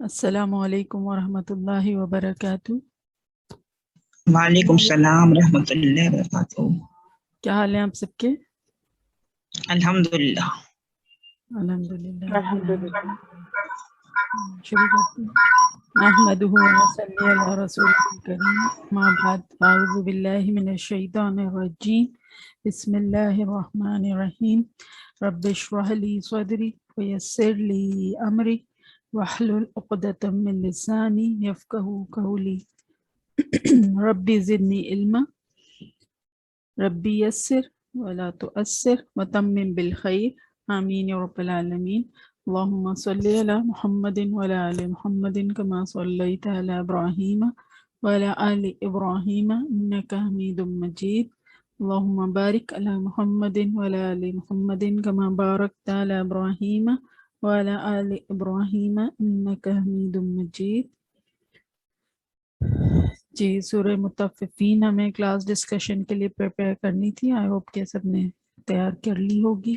السلام علیکم ورحمۃ اللہ وبرکاتہ۔ وعلیکم السلام ورحمۃ اللہ وبرکاتہ۔ کیا حال ہیں آپ سب کے؟ الحمدللہ۔ الحمدللہ۔ الحمدللہ۔ شروع کرتے ہیں۔ نحمدہ ونصلی علی رسولہ الکریم، ما بعد، اعوذ باللہ من الشیطان الرجیم، بسم اللہ الرحمن الرحیم۔ رب اشرح لی صدری ویسر لی امری واحلل عقدۃ من لسانی یفقہوا قولی۔ ربی زدنی علما، ربی یسر ولا تؤثر وتمم بالخیر، آمین یا رب العالمین۔ اللہم صلی علی محمد وعلی آل محمد کما صلیت علی ابراہیم وعلی آل ابراہیم انک حمید مجید۔ اللہم بارک علی محمد وعلی آل محمد کما بارکت علی ابراہیم وعلی آل ابراہیم انک حمید مجید۔ جی، سورہ مطففین ہمیں کلاس ڈسکشن کے لیے پریپیئر کرنی تھی۔ آئی ہوپ کہ سب نے تیار کر لی ہوگی۔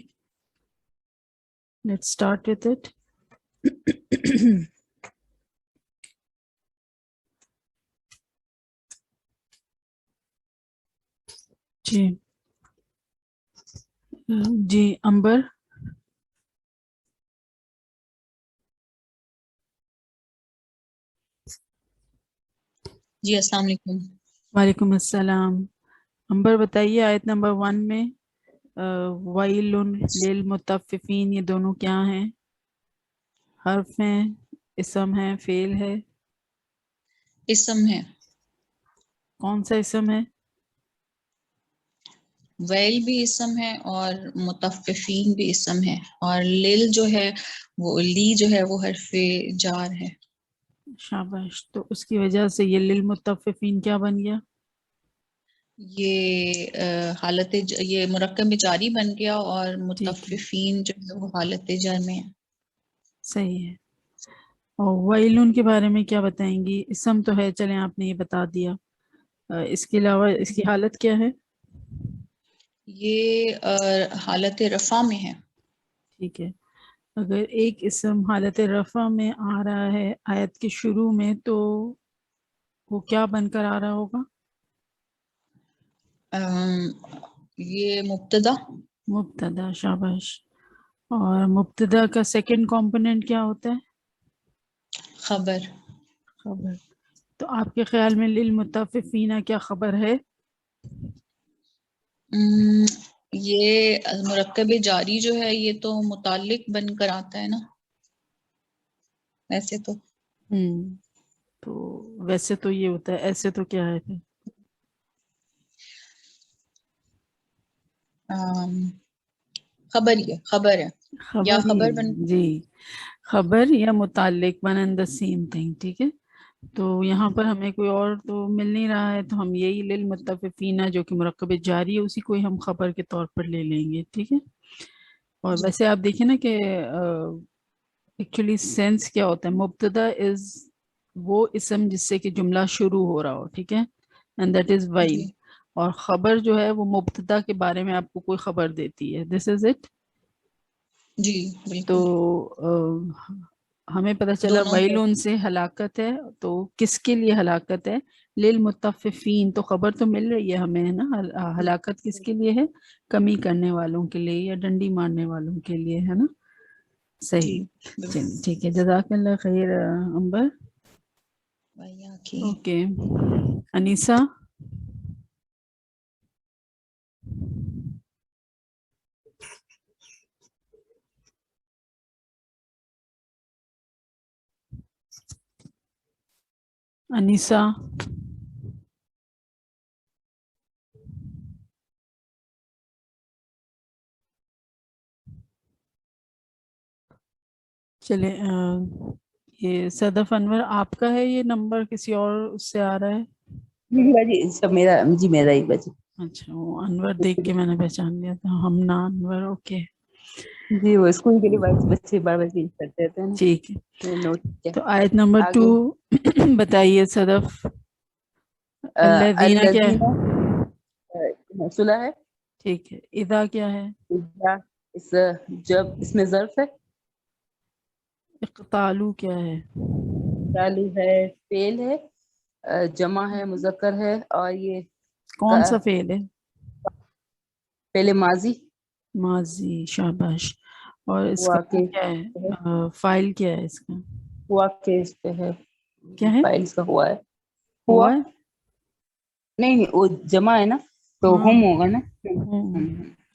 Let's start with it. جی امبر۔ جی السلام علیکم۔ وعلیکم السلام۔ امبر بتائیے، آیت نمبر 1 میں وَيْلٌ لِّلْمُطَفِّفِينَ، یہ دونوں کیا ہیں؟ حرف ہیں، اسم ہے، فعل ہے؟ اسم ہے۔ کون سا اسم ہے؟ ویل بھی اسم ہے اور مطففین بھی اسم ہے، اور لل جو ہے وہ لی جو ہے وہ حرف جار ہے۔ شاباش۔ تو اس کی وجہ سے یہ للمطففین کیا بن گیا؟ یہ حالت یہ مرکب جاری بن گیا، اور ٹھیک ہے، مطففین جو ہے وہ حالت جر میں ہے۔ صحیح ہے۔ اور ویلون کے بارے میں کیا بتائیں گی؟ اسم تو ہے، چلیں آپ نے یہ بتا دیا، اس کے علاوہ اس کی حالت کیا ہے؟ یہ حالت رفع میں ہے۔ ٹھیک ہے، اگر ایک اسم حالت رفع میں آ رہا ہے آیت کے شروع میں تو وہ کیا بن کر آ رہا ہوگا؟ یہ مبتدا۔ مبتدا، شاباش۔ اور مبتدا کا سیکنڈ کمپوننٹ کیا ہوتا ہے؟ خبر۔ خبر۔ تو آپ کے خیال میں للمطففین کیا خبر ہے؟ یہ مرکب جاری جو ہے یہ تو متعلق بن کر آتا ہے نا، ویسے تو تو ویسے تو یہ ہوتا ہے، ایسے تو کیا ہے پھر؟ خبر ہی ہے، خبر ہے یا خبر بن، جی، خبر یا متعلق، one and the same thing. ٹھیک ہے، تو یہاں پر ہمیں کوئی اور تو مل نہیں رہا ہے، تو ہم یہی للمطففین جو کہ مرکب جاری ہے اسی کو ہی ہم خبر کے طور پر لے لیں گے۔ ٹھیک ہے، اور ویسے آپ دیکھیں نا کہ ایکچولی سینس کیا ہوتا ہے، مبتدا از وہ اسم جس سے کہ جملہ شروع ہو رہا ہو، ٹھیک ہے، اینڈ دیٹ از وائل، اور خبر جو ہے وہ مبتدا کے بارے میں آپ کو کوئی خبر دیتی ہے، دس از اٹ۔ جی تو بالکل، ہمیں پتہ چلا دونوں ویلون سے ہلاکت ہے، تو کس کے لیے ہلاکت ہے؟ للمطففین، تو خبر تو مل رہی ہے ہمیں، ہے نا؟ ہلاکت کس کے لیے ہے؟ کمی کرنے والوں کے لیے یا ڈنڈی مارنے والوں کے لیے، ہے نا؟ صحیح، چلیے ٹھیک ہے، جزاک اللہ خیر امبر۔ اوکے، انیسہ۔ انیسہ، چلے یہ صدف انور آپ کا ہے یہ نمبر، کسی اور اس سے آ رہا ہے؟ جی سب میرا، جی میرا ہی بچ۔ اچھا، وہ انور دیکھ کے میں نے پہچان لیا تھا، ہم نا انور۔ اوکے جی، وہ اسکول کے لیے بچے بار بار چینج کرتے رہتے ہیں نا۔ ٹھیک ہے، نوٹ تو آیت نمبر 2 بتائیے صدف۔ الذین کیا ہے؟ صلح ہے۔ ٹھیک ہے، اذا کیا ہے؟ جب اس میں ظرف ہے۔ اقتالو کیا ہے؟ چالو ہے فعل ہے، جمع ہے مذکر ہے، اور یہ کون سا فعل ہے؟ پہلے ماضی ماضی، شاباش. اور اس کا واقع کیا ہے، فائل کیا ہے اس کا؟ ہوا کیس پہ ہے، کیا ہے؟ فائل کا ہوا ہے، ہوا ہے؟ نہیں وہ جمع ہے نا تو ہاں ہم ہوگا نا.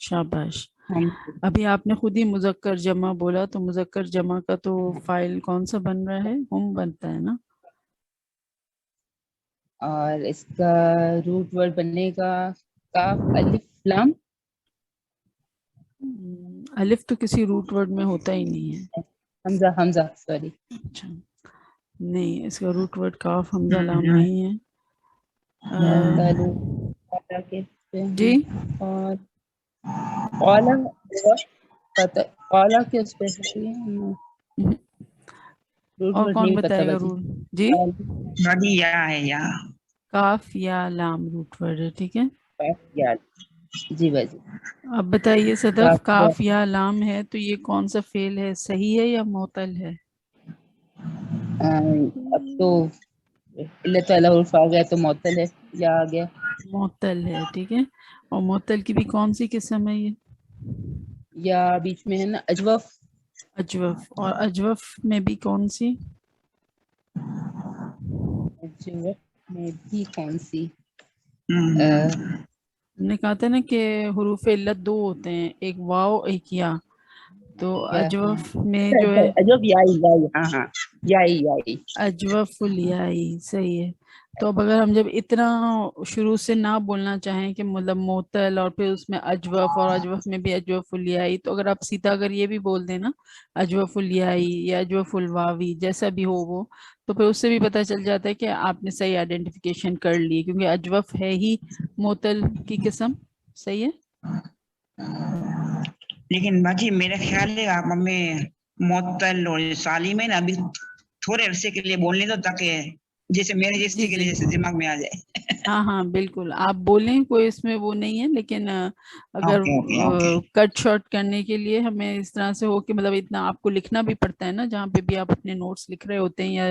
شاباش. ہم ابھی آپ نے خود ہی مذکر جمع بولا، تو مذکر جمع کا تو فائل کون سا بن رہا ہے؟ ہم بنتا ہے نا. اور اس کا روٹ ورڈ بننے کا کاف الف لام. الف تو کسی روٹ ورڈ میں ہوتا ہی نہیں ہے. حمزہ حمزہ سوری. اچھا نہیں، اس کا روٹ ورڈ کاف حمزہ لام نہیں ہے. جی اور اولا اولا کے اس پہ روٹ اور ورڈ کون نہیں پتہ بتائے گا باجی. رول؟ جی باجی یا ہے یا. کاف یا لام روٹ ورڈ ہے، ٹھیک ہے. جی باجی. اب بتائیے صدف، کاف یا لام ہے تو یہ کون سا فعل ہے، صحیح ہے یا معطل ہے؟ اب تو علت والا عرف آ گیا تو معطل ہے، یا آ گیا. معطل ہے، ٹھیک ہے. اور معطل کی بھی کون سی قسم ہے؟ یہ یا بیچ میں ہے نا اجوف. اجوف. اور اجوف میں بھی کون سی؟ اجوف میں بھی کون سی؟ ہم نے کہا تھا نا کہ حروف علت دو ہوتے ہیں، ایک واو ایک یا. تو اجوف میں جو ہے اجوف یائی یائی، ہاں ہاں یائی یائی. اجوف الیائی، صحیح ہے. تو اب اگر ہم جب اتنا شروع سے نہ بولنا چاہیں کہ مطلب معطل اور پھر اس میں اجوف اور اجوف میں بھی اجوف الیائی، تو اگر آپ سیدھا اگر یہ بھی بول دیں نا اجوف الیائی یا اجوف الواوی، جیسا بھی ہو وہ، تو پھر اس سے بھی پتہ چل جاتا ہے کہ آپ نے صحیح آئیڈینٹیفیکیشن کر لی، کیونکہ اجوف ہے ہی معطل کی قسم. صحیح ہے. لیکن باجی میرا خیال ہے آپ ہمیں معطل اور سالم ہے نا ابھی تھوڑے عرصے کے لیے بولنے دو، تاکہ جیسے میرے جیسے جی کے جی لیے جیسے دماغ میں آ جائے. ہاں ہاں بالکل، آپ بولیں، کوئی اس میں وہ نہیں ہے، لیکن اگر اوکے اوکے اوکے. کٹ شارٹ کرنے کے لیے ہمیں اس طرح سے ہو کہ مطلب اتنا آپ کو لکھنا بھی پڑتا ہے نا، جہاں پہ بھی آپ اپنے نوٹس لکھ رہے ہوتے ہیں یا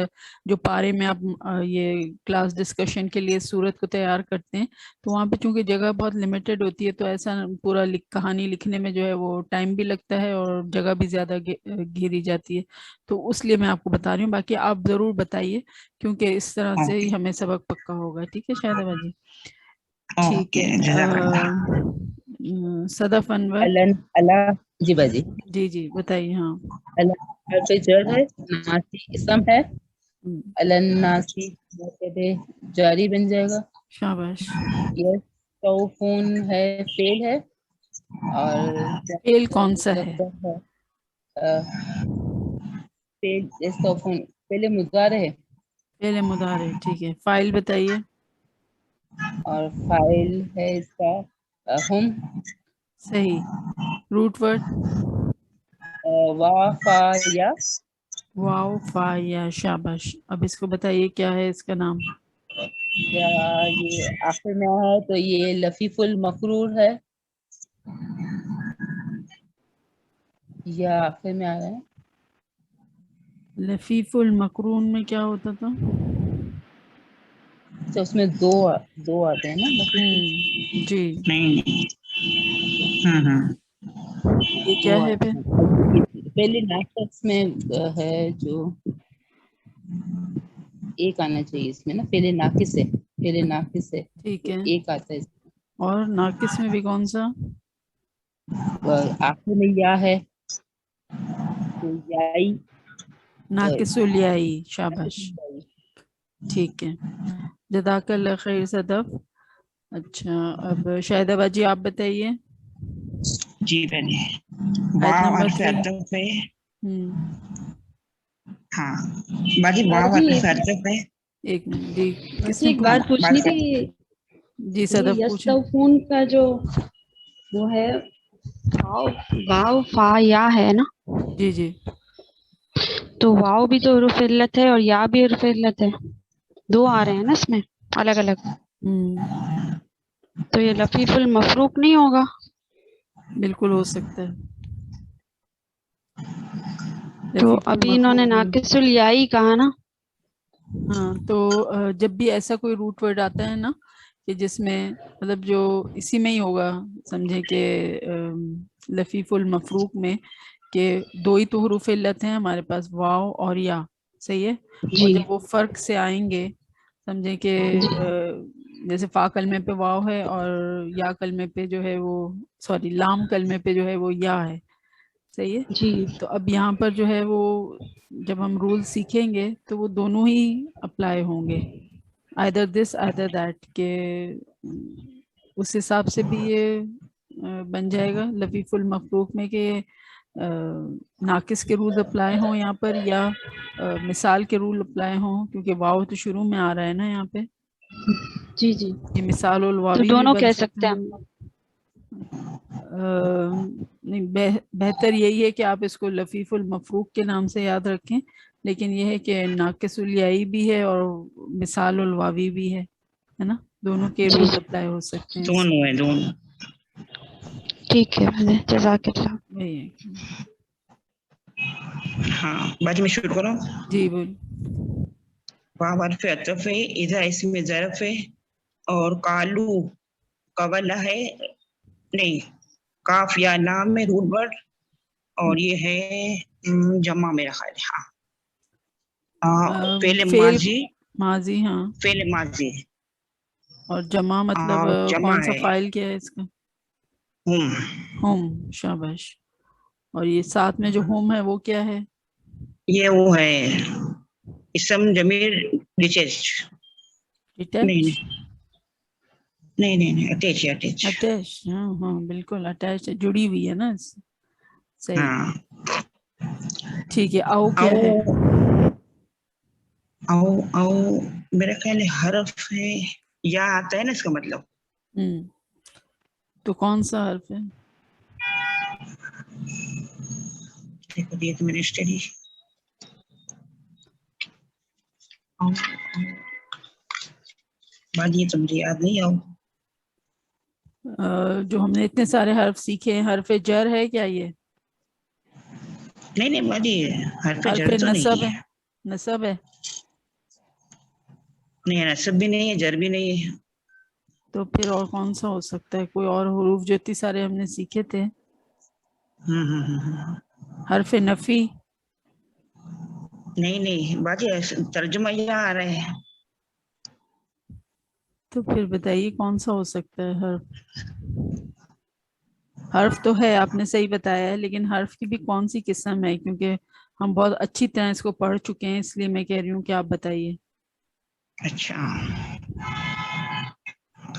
جو پارے میں آپ یہ کلاس ڈسکشن کے لیے صورت کو تیار کرتے ہیں، تو وہاں پہ چونکہ جگہ بہت لمیٹڈ ہوتی ہے، تو ایسا پورا کہانی لکھنے میں جو ہے وہ ٹائم بھی لگتا ہے اور جگہ بھی زیادہ گھیری جاتی ہے. تو اس لیے میں آپ کو بتا رہی ہوں، باقی آپ ضرور بتائیے کیونکہ اس طرح سے ہی ہمیں سبق پکا ہوگا. ٹھیک ہے شاہدہ جی؟ ٹھیک اوکے ہے. جزاک اللہ. صدف انور. اللہ جی باجی. جی جی بتائیے. ہاں اللہ حرف جر ہے، ناسی اسم ہے، ہم، الناسی مبتدے جاری بن جائے گا. شاباش. یستوفون ہے فعل ہے، اور فعل کون سا ہے؟ فعل یستوفون پہلے مضارع ہے، فعل مضارع، ٹھیک ہے. فاعل بتائیے. اور فاعل ہے اس کا ہم. صحیح. روٹ ورڈ وا فا یا. واو فا یا، شاباش. اب اس کو بتائیے کیا ہے اس کا نام؟ یا یہ آخر میں ہے تو یہ لفیف المقرور ہے، یا آخر میں آ رہا ہے. لفیف المقرون میں کیا ہوتا تھا؟ اچھا اس میں دو آتے ہیں نا لفیف جی. نہیں نہیں. یہ دو کیا ہے آتے پھر؟ ہیں. پہلے ناقص میں ہے جو ایک آنا چاہیے اس میں نا، پہلے ناقص ہے، پہلے ناقص ہے ٹھیک تو ہے. ایک آتا ہے. اور ناقص میں بھی کون سا؟ آخر میں یا ہے تو یائی. ناقص الیائی، شاباش. ٹھیک ہے. جزاک اللہ خیر صدف. اچھا اب شاہدہ باجی آپ بتائیے. جی بہنی آیت واو نمبر حرف 3. عطف ہے. ہم، ہاں باجی واو باجی حرف عطف ہے. ایک منٹ. جی کس باجی نے ایک پوچھا؟ بات پوچھنی تھی. جی یہ صدف پوچھیں. یستوفون کا جو وہ ہے واو واو فا یا ہے نا، جی جی. تو واو بھی تو حروف علت ہے اور یا بھی حروف علت ہے، دو آ رہے ہیں نا اس میں الگ الگ. ہم، تو یہ لفیف المفروق نہیں ہوگا؟ بالکل ہو سکتا ہے. تو لفیف ابھی انہوں نے المخلوق. ناقص الیائی کہا نا، ہاں تو جب بھی ایسا کوئی روٹ ورڈ آتا ہے نا کہ جس میں مطلب جو اسی میں ہی ہوگا، سمجھے کہ لفیف المفروق میں کہ دو ہی تو حروف علت ہیں ہمارے پاس، واو اور یا، صحیح ہے. اور جی جب وہ فرق سے آئیں گے، سمجھے کہ جیسے فا کلمے پہ واو ہے اور یا کلمے پہ جو ہے وہ سوری لام کلمے پہ جو ہے وہ یا ہے، صحیح ہے. جی تو اب یہاں پر جو ہے وہ جب ہم رول سیکھیں گے تو وہ دونوں ہی اپلائی ہوں گے، either this either that، کہ اس حساب سے بھی یہ بن جائے گا لفیف المفروق میں کہ ناقص کے رول اپلائی ہوں یہاں پر، یا مثال کے رول اپلائی ہوں، کیونکہ واو تو شروع میں آ رہا ہے نا یہاں پہ. جی جی یہ مثال تو الواوی بھی دونوں بن کہہ سکتا سکتے ہیں ہے. ہم لوگ. نہیں بہتر یہی ہے کہ آپ اس کو لفیف المفروق کے نام سے یاد رکھیں، لیکن یہ ہے کہ ناقص الیائی بھی ہے اور مثال الواوی بھی ہے نا، دونوں کے جی رول اپلائی ہو سکتے ہیں. دونوں ہے دونوں. ٹھیک ہے، جزاک اللہ. وہی ہے. ہاں بعد میں شروع کرو. جی بول. واو حرف عطف ہے، اذا اسم ظرف ہے، اور کالو قبل ہے، نہیں کاف یا نام میں رول ورڈ، اور یہ ہے جمع میرا خیال ہے. ہاں فعل فعل ماضی، ماضی، ہاں. فعل ماضی اور جمع مطلب اور جمع کون سا ہے فائل کیا ہے اس کا؟ ہم. ہوم. شاباش. اور یہ ساتھ میں جو ہوم ہے وہ کیا ہے؟ یہ وہ ہے اسم ضمیر ڈیٹیچ. ڈیٹیچ. نہیں نہیں نہیں اٹیچ اٹیچ. اٹیچ. ہاں ہاں بالکل اٹیچ ہے، جڑی ہوئی ہے نا اس سے. صحیح. ہاں ٹھیک ہے. او او کیا ہے؟ او او میرا خیال ہے حرف ہے، یا آتا ہے نا اس کا مطلب. تو کون سا حرف ہے؟ دیکھو دیے تو میں نے اسٹڈی بعد یہ تو مجھے یاد نہیں آؤ. جو ہم نے اتنے سارے حرف سیکھے ہیں، حرف جر ہے کیا یہ؟ نہیں نہیں باجی حرف حرف جر تو نہیں نصب ہے. ہے. نصب ہے. نہیں نصب بھی نہیں ہے، جر بھی نہیں ہے. تو پھر اور کون سا ہو سکتا ہے؟ کوئی اور حروف جو اتنے سارے ہم نے سیکھے تھے. حرف نفی. نہیں نہیں باجی ترجمہ یہاں آ رہے ہیں. تو پھر بتائیے کون سا ہو سکتا ہے حرف؟ حرف تو ہے، آپ نے صحیح بتایا ہے، لیکن حرف کی بھی کون سی قسم ہے؟ کیونکہ ہم بہت اچھی طرح اس کو پڑھ چکے ہیں، اس لیے میں کہہ رہی ہوں کہ آپ بتائیے. اچھا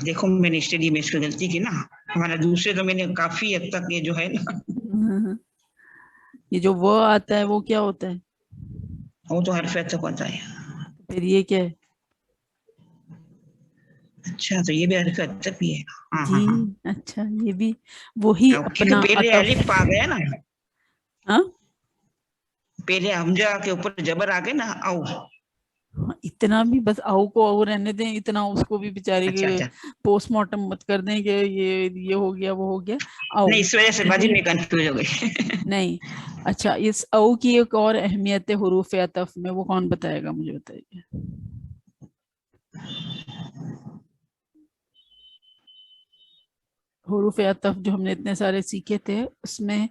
دیکھو میں نے اسٹڈی میں اس کو غلطی کی نا، ہمارا دوسرے تو میں نے کافی حد تک یہ جو ہے نا یہ جو وہ آتا ہے وہ کیا ہوتا ہے؟ وہ تو حرف تک ہوتا ہے. پھر یہ کیا ہے؟ اچھا تو یہ بھی حرف تک بھی ہے. ہاں جی ہاں ہاں اچھا، یہ بھی وہی کیونکہ اپنا پہلے عطف. الف آ گیا نا، ہاں پہلے حمزہ کے اوپر جبر آ گیا نا او. اتنا بھی بس او کو او رہنے دیں، اتنا اس کو بھی بیچاری اچھا اچھا پوسٹ مارٹم مت کر دیں کہ یہ ہو گیا وہ ہو گیا. او نہیں اس وجہ سے ٹھیک باجی ہے؟ میں کنفیوز ہو گئی. نہیں. اچھا اس او کی ایک اور اہمیت ہے حروف عطف میں، وہ کون بتائے گا؟ مجھے بتائیے. حروف عطف جو ہم نے اتنے سارے سیکھے تھے اس میں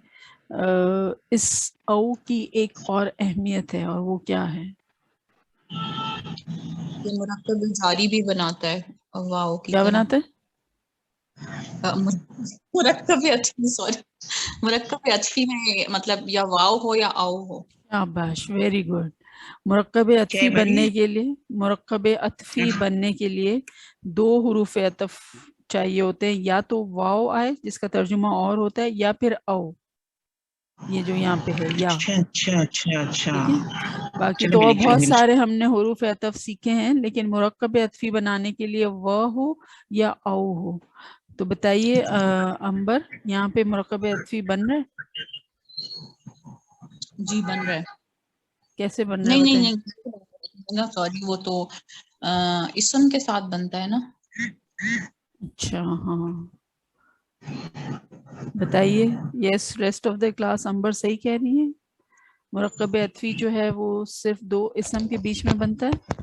اس او کی ایک اور اہمیت ہے، اور وہ کیا ہے؟ یہ مرکب جاری بھی بناتا ہے واو کی کیا طرح. بناتے ہیں؟ مرکب عطفی سوری مرکب عطفی میں مطلب یا واو ہو یا او ہو. شاباش، ویری گڈ. مرکب کیا عطفی ہے باجی؟ بننے کے لیے، مرکب عطفی بننے کے لیے دو حروف عطف چاہیے ہوتے ہیں، یا تو واو آئے جس کا ترجمہ اور ہوتا ہے، یا پھر او، یہ جو یہاں پہ ہے یا. اچھا اچھا اچھا اچھا ٹھیک ہے. باقی چلو تو میں اور لکھ بہت لوں سارے ہم نے حروف عطف سیکھے ہیں، لیکن مرکب عطفی بنانے کے لیے و ہو یا او ہو. تو بتائیے امبر، یہاں پہ مرکب عطفی بن رہا ہے؟ جی بن رہا ہے. کیسے بن رہا ہے نہیں نہیں بتائیں؟ نہیں سوری وہ تو اسم کے ساتھ بنتا ہے نا. اچھا ہاں بتائیے. یس ریسٹ آف دا کلاس امبر صحیح کہہ رہی ہے. مرکب عطفی جو ہے وہ صرف دو اسم کے بیچ میں بنتا ہے.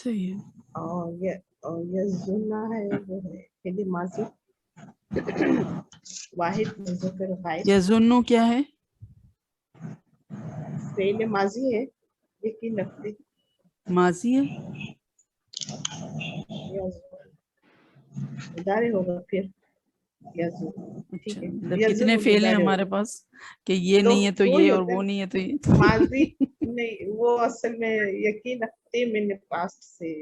صحیح ہے. اور یزنا ہے وہ ہے فعل ماضی واحد مذکر غائب یظنو کیا ہے؟ فعل ماضی ہے یقین رکھتے ماضی ہے. مدارے ہوگا پھر یزن ٹھیک اچھا ہے. مطلب یزن کتنے فعل ہیں مدارے ہمارے ہوگا. پاس کہ یہ دو نہیں ہے تو ہی یہ اور ہوتے وہ ہیں. نہیں ہے تو یہ. ماضی نہیں وہ اصل میں یقین رکھتے میں نے پاسٹ سے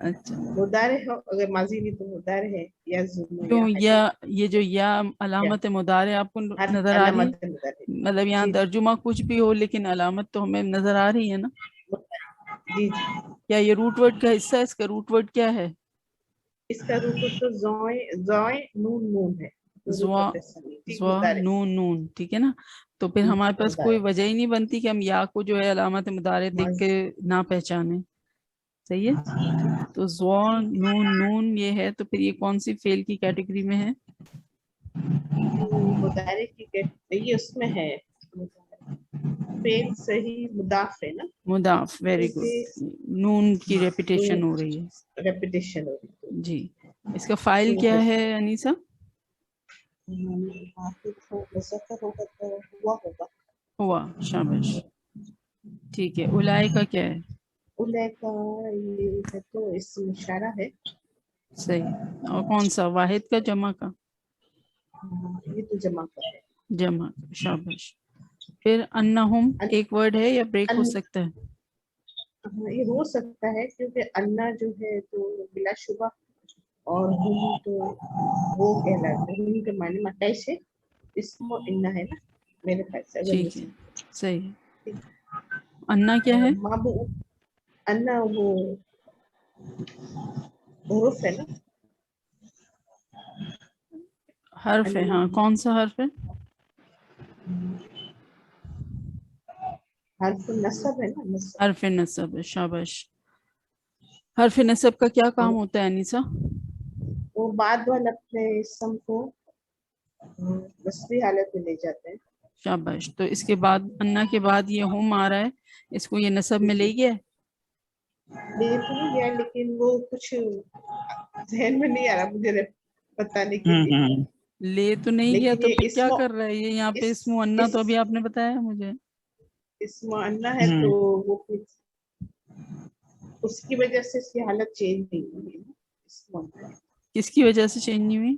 اچھا مدارے ہو اگر ماضی نہیں تو مدارے ہے یزن کیوں یا یہ جو یا علامت مضارع آپ کو نظر آ رہی ہے؟ علامت مدارے مطلب یہاں جی ترجمہ کچھ بھی ہو لیکن علامت تو ہمیں نظر آ رہی ہے نا. جی. کیا یہ روٹ ورڈ کا حصہ ہے؟ اس کا روٹ ورڈ کیا ہے؟ اس کا روٹ تو زوئے نون نون ہے. زوا زوا نون نون ٹھیک ہے نا. تو پھر ہمارے پاس کوئی وجہ ہی نہیں بنتی کہ ہم یا کو جو ہے علامت مضارع دیکھ کے نہ پہچانے. صحیح ہے. تو زوا نون نون یہ ہے تو پھر یہ کون سی فعل کی کیٹیگری میں ہے؟ مدارے کی یہ اس میں ہے فعل صحیح مضاف ہے نا. مضاف. Very good. نون کی ریپیٹیشن ہو رہی ہے. ریپیٹیشن ہو رہی ہے. جی. اس کا فائل کیا ہے انیسا؟ مذکر ہوگا تو ہوا ہوگا. ہوا. شاباش. ٹھیک ہے. اولائے کا کیا ہے؟ اولئے کا یہ ہے تو اسم اشارہ ہے. صحیح. اور کون سا؟ واحد کا جمع کا؟ یہ تو جمع کا ہے. جمع. شاباش. پھر انہم ایک ورڈ ہے یا بریک ہو سکتا ہے؟ یہ ہو سکتا ہے کیونکہ انا جو ہے تو بلا شبہ اور ہم تو وہ کہلاتے ہیں. ہم کے معنی مٹائی سے اسم و انا ہے نا میرے خیال سے. اگر ٹھیک ہے. صحیح. انا کیا ہے؟ انا وہ حروف ہے نا. حرف ہے. ہاں کون سا حرف ہے؟ حرف نصب ہے نا. نصب حرف نصب ہے. شاباش. حرف نصب کا کیا کام ہوتا ہے انیسا؟ وہ بعد والا اپنے اسم کو نصبی حالت میں لے جاتے ہیں. شاباش. تو اس کے بعد انا کے بعد یہ ہم آ رہا ہے اس کو یہ نصب میں لے گیا ہے؟ لے تو نہیں گیا لیکن وہ کچھ ذہن میں نہیں آ رہا مجھے بتانے کے لیے. لے تو نہیں گیا لیکن تو یہ پھر کیا کر رہا ہے یہ یہاں پہ اسم انا؟ تو ابھی آپ نے بتایا مجھے اسم انا ہے تو وہ اس کی وجہ سے اس کی حالت چینج نہیں ہوئی ہے. اسم انا کس کی وجہ سے چینج نہیں ہوئی؟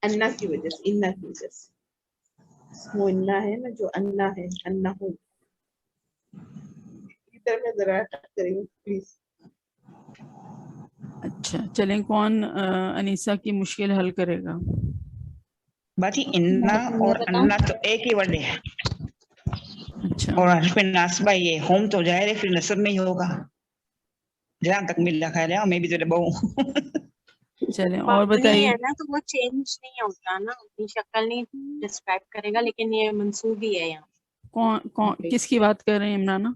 انا کی وجہ سے. انا کی وجہ سے اسم انا ہے نا جو انا ہے. انا ہو ادھر میں ذرا ٹچ کریں پلیز. اچھا چلیں کون انیسا کی مشکل حل کرے گا؟ باقی انا اور انا تو ایک ہی ورڈ ہے. اچھا اور حرف ناصبہ یہ ہوم تو ظاہر ہے پھر نصب میں ہی ہوگا جہاں تک ملا خیال ہے. میں بھی تو بہو چلیں اور مبنی بتائیے. ہے نا تو وہ چینج نہیں ہوتا نا اپنی شکل نہیں ڈسکرائب کرے گا لیکن یہ منصوب ہی ہے. یہاں کون کس کی بات کر رہے ہیں عمرانہ؟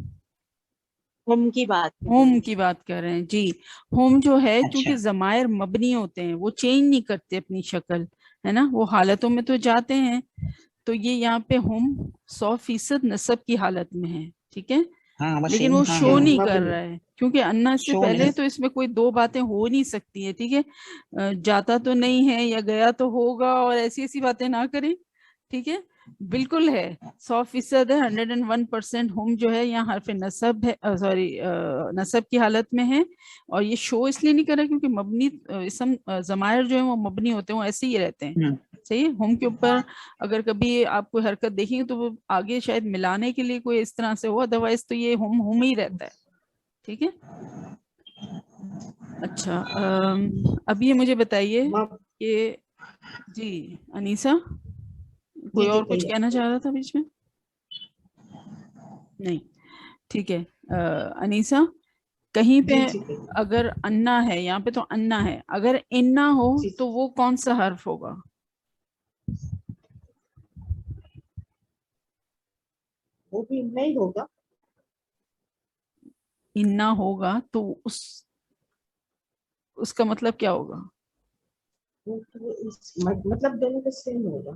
ہم کی بات کر رہی ہوم ہوں. کی بات کر رہے ہیں. جی. ہوم جو ہے اچھا چونکہ ضمائر مبنی ہوتے ہیں وہ چینج نہیں کرتے اپنی شکل ہے نا. وہ حالتوں میں تو جاتے ہیں. تو یہ یہاں پہ ہوم 100% نصب کی حالت میں ہے. ٹھیک ہے. ہاں بس لیکن وہ ہاں شو ہاں نہیں کر رہا ہے کیونکہ انا سے شو پہلے نہیں. تو اس میں کوئی دو باتیں ہو نہیں سکتی ہیں. ٹھیک ہے. جاتا تو نہیں ہے یا گیا تو ہوگا اور ایسی ایسی باتیں نہ کریں. ٹھیک ہے. بالکل ہے 100% ہے. 101% ہوم جو ہے یہاں حرف نصب ہے. سوری نصب کی حالت میں ہے. اور یہ شو اس لیے نہیں کر رہا کیونکہ مبنی اسم ضمائر جو ہیں وہ مبنی ہوتے ہیں وہ ایسے ہی رہتے ہیں. صحیح ہے. ہوم کے اوپر اگر کبھی آپ کوئی حرکت دیکھیں گے تو وہ آگے شاید ملانے کے لیے کوئی اس طرح سے ہو. ادروائز تو یہ ہوم ہی رہتا ہے. ٹھیک ہے. اچھا اب یہ مجھے بتائیے کہ جی انیسا کوئی جی اور کچھ کہیے. کہنا چاہ رہا تھا بیچ میں؟ نہیں. ٹھیک ہے. انیسا کہیں پہ جی جی کہیے. اگر انا ہے یہاں پہ تو انا ہے. اگر انا ہو جی تو وہ کون سا حرف ہوگا؟ وہ بھی نہیں ہوگا. انا ہوگا تو اس کا مطلب کیا ہوگا؟ مطلب دونوں کا سیم ہوگا.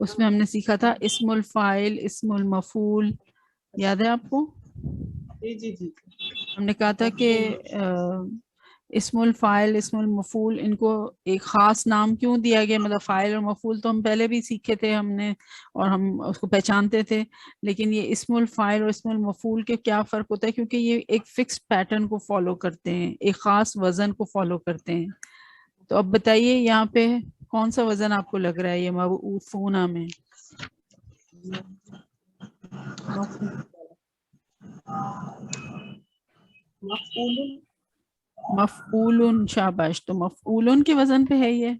اس میں ہم نے سیکھا تھا اسم الفاعل، اسم المفعول، یاد ہے آپ کو؟ جی جی جی ہم نے کہا تھا کہ اسم الفاعل، اسم المفعول، ان کو ایک خاص نام کیوں دیا گیا؟ مطلب فاعل اور مفعول تو ہم پہلے بھی سیکھے تھے ہم نے، اور ہم اس کو پہچانتے تھے، لیکن یہ اسم الفاعل اور اسم المفعول کے کیا فرق ہوتا ہے؟ کیونکہ یہ ایک فکس پیٹرن کو فالو کرتے ہیں، ایک خاص وزن کو فالو کرتے ہیں. تو اب بتائیے یہاں پہ کون سا وزن آپ کو لگ رہا ہے یہ مبعوثون میں؟ مفعول، شاباش. تو مفعول کے وزن پہ ہے یہ.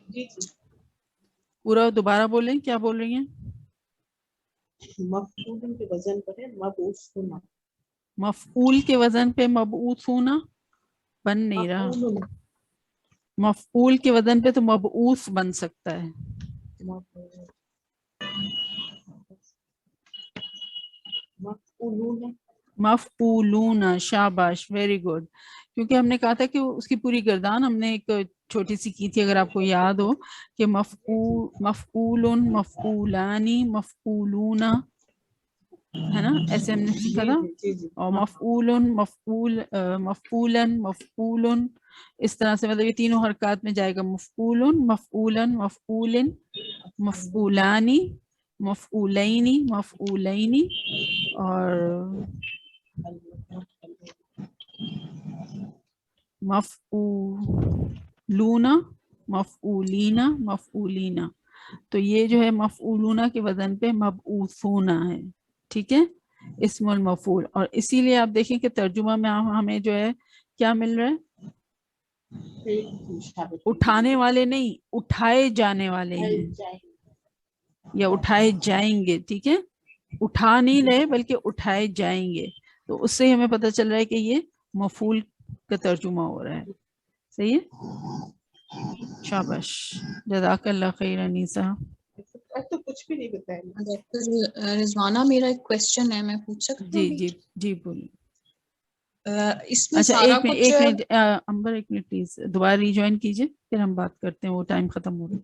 جی جی پورا دوبارہ بولیں، کیا بول رہی ہیں؟ مفعول کے وزن پر ہے مبعوثون. مفعول کے وزن پہ مبعوثون بن نہیں رہا. مفعول کے وزن پہ تو مبعوث بن سکتا ہے. مفعولون مفعولون، شاباش، ویری گڈ. کیونکہ ہم نے کہا تھا کہ اس کی پوری گردان ہم نے ایک چھوٹی سی کی تھی، اگر آپ کو یاد ہو، کہ مفعول، مفعولانی، مفعولون، ہے نا؟ ایسے ہم نے سیکھا تھا. جی جی اور مفعول، مفعولن، مفعول، اس طرح سے مطلب یہ تینوں حرکات میں جائے گا. مفعول، مفعولن، مفعولن، مفعولانی، مفعولینی، مفعولینی، اور مفعولون، مفعولین، مفعولین. تو یہ جو ہے مفعولون کے وزن پہ مبعوثون ہے. ٹھیک ہے، اسم المفعول. اور اسی لیے آپ دیکھیں کہ ترجمہ میں ہمیں جو ہے کیا مل رہا ہے؟ اٹھانے والے نہیں، اٹھائے جانے والے ہیں یا اٹھائے جائیں گے. ٹھیک ہے، اٹھا نہیں رہے بلکہ اٹھائے جائیں گے. تو اس سے ہمیں پتہ چل رہا ہے کہ یہ مفعول کا ترجمہ ہو رہا ہے. صحیح ہے، شاباش، جزاک اللہ خیر انیسہ. اب تو کچھ بھی نہیں بتایا. ڈاکٹر رضوانہ، میرا ایک کوشچن ہے، میں پوچھ سکتی جی ہوں؟ جی جی بولیے. اس میں اچھا سارا ایک کچھ منٹ امبر، ایک منٹ پلیز دوبارہ ری جوائن کیجئے، پھر ہم بات کرتے ہیں، وہ ٹائم ختم ہو گیا.